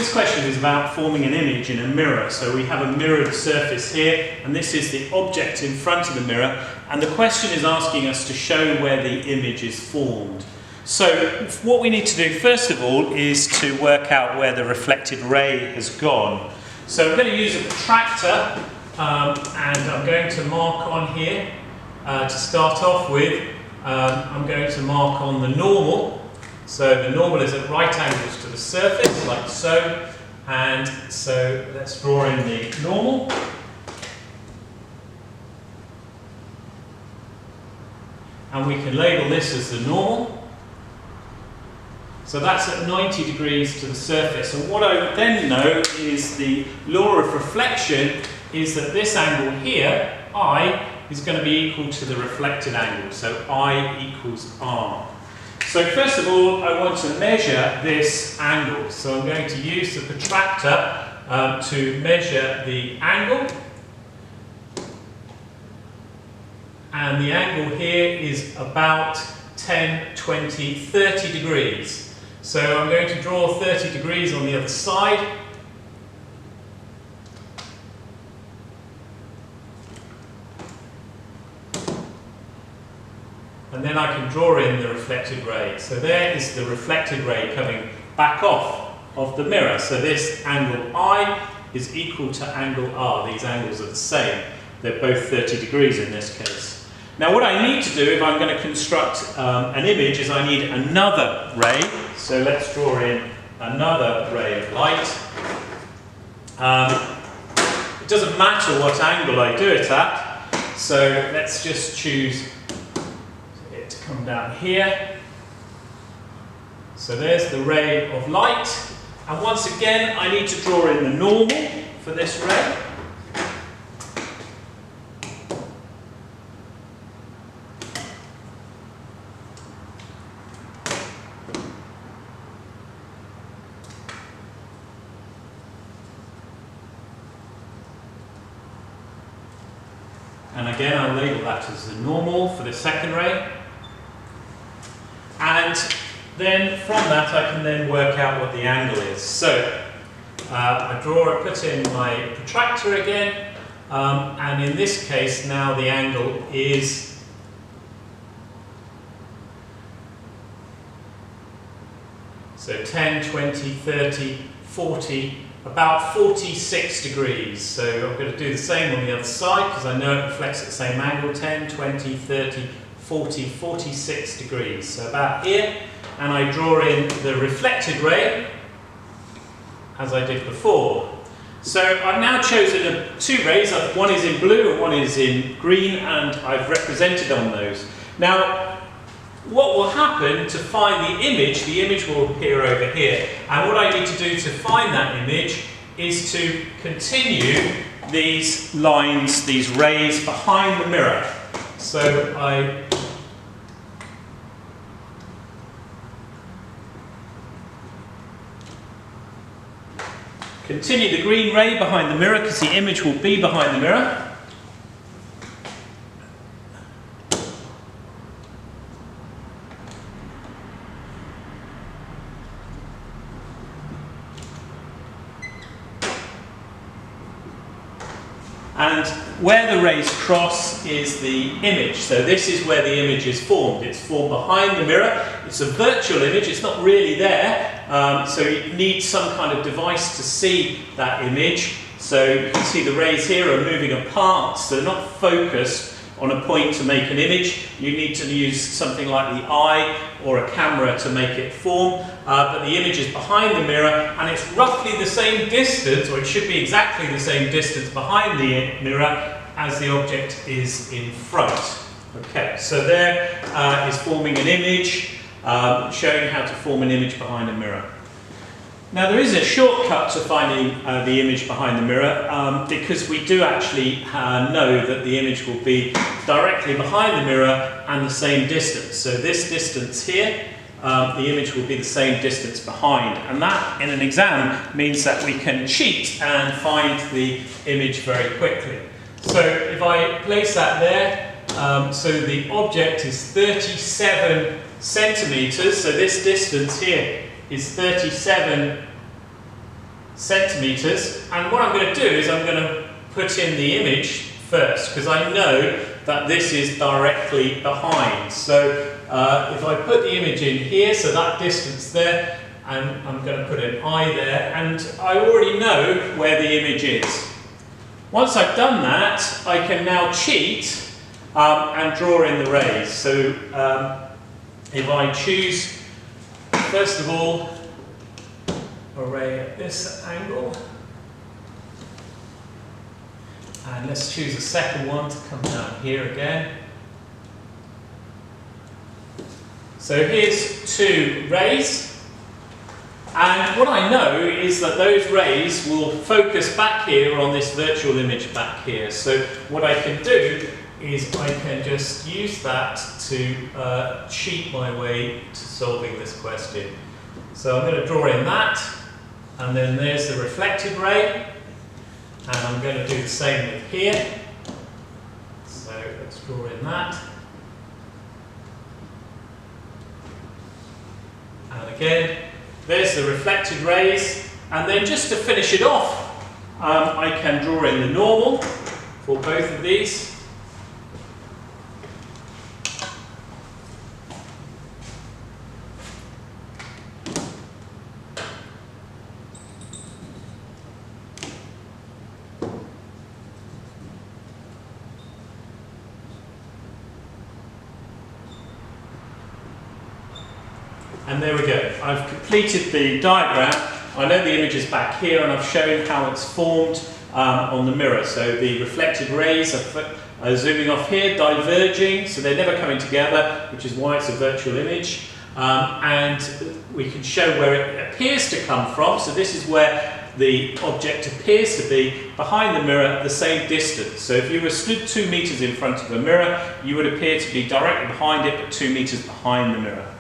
this question is about forming an image in a mirror. So we have a mirrored surface here, and this is the object in front of the mirror, and the question is asking us to show where the image is formed. So what we need to do first of all is to work out where the reflected ray has gone. So I'm going to use a protractor, and I'm going to mark on here to start off with. I'm going to mark on the normal. So the normal is at right angles to the surface, like so. And so let's draw in the normal. And we can label this as the normal. So that's at 90 degrees to the surface. And what I would then know is the law of reflection is that this angle here, I, is going to be equal to the reflected angle. So I equals R. So first of all, I want to measure this angle. So I'm going to use the protractor to measure the angle. And the angle here is about 10, 20, 30 degrees. So I'm going to draw 30 degrees on the other side. And then I can draw in the reflected ray. So there is the reflected ray coming back off of the mirror. So this angle I is equal to angle R. These angles are the same. They're both 30 degrees in this case. Now what I need to do if I'm going to construct an image is I need another ray. So let's draw in another ray of light. It doesn't matter what angle I do it at. So let's just choose come down here. So there's the ray of light, and once again I need to draw in the normal for this ray. And again I'll label that as the normal for the second ray. And then from that I can then work out what the angle is. So I put in my protractor again, and in this case now the angle is so 10, 20, 30, 40, about 46 degrees. So I'm going to do the same on the other side because I know it reflects at the same angle, 10, 20, 30, 40, 46 degrees, so about here, and I draw in the reflected ray as I did before. So I've now chosen two rays, one is in blue and one is in green, and I've represented on those. Now what will happen to find the image will appear over here, and what I need to do to find that image is to continue these lines, these rays behind the mirror. So I continue the green ray behind the mirror because the image will be behind the mirror. And where the rays cross is the image. So this is where the image is formed. It's formed behind the mirror. It's a virtual image. It's not really there. So you need some kind of device to see that image. So you can see the rays here are moving apart. So they're not focused on a point to make an image. You need to use something like the eye or a camera to make it form. But the image is behind the mirror, and it's roughly the same distance, or it should be exactly the same distance behind the mirror as the object is in front. Okay, so there is forming an image, showing how to form an image behind a mirror. Now there is a shortcut to finding the image behind the mirror because we do actually know that the image will be directly behind the mirror and the same distance. So this distance here, the image will be the same distance behind, and that in an exam means that we can cheat and find the image very quickly. So if I place that there, so the object is 37 centimeters, so this distance here is 37 centimetres, and what I'm going to do is I'm going to put in the image first, because I know that this is directly behind. So if I put the image in here, so that distance there, and I'm going to put an eye there, and I already know where the image is. Once I've done that, I can now cheat and draw in the rays. So if I choose, first of all, a ray at this angle, and let's choose a second one to come down here again. So here's two rays, and what I know is that those rays will focus back here on this virtual image back here. So what I can do is I can just use that to cheat my way to solving this question. So I'm going to draw in that, and then there's the reflected ray, and I'm going to do the same with here. So let's draw in that. And again, there's the reflected rays, and then just to finish it off, I can draw in the normal for both of these. And there we go. I've completed the diagram. I know the image is back here, and I've shown how it's formed on the mirror. So the reflected rays are zooming off here, diverging, so they're never coming together, which is why it's a virtual image. And we can show where it appears to come from. So this is where the object appears to be behind the mirror at the same distance. So if you were stood 2 meters in front of a mirror, you would appear to be directly behind it, but 2 meters behind the mirror.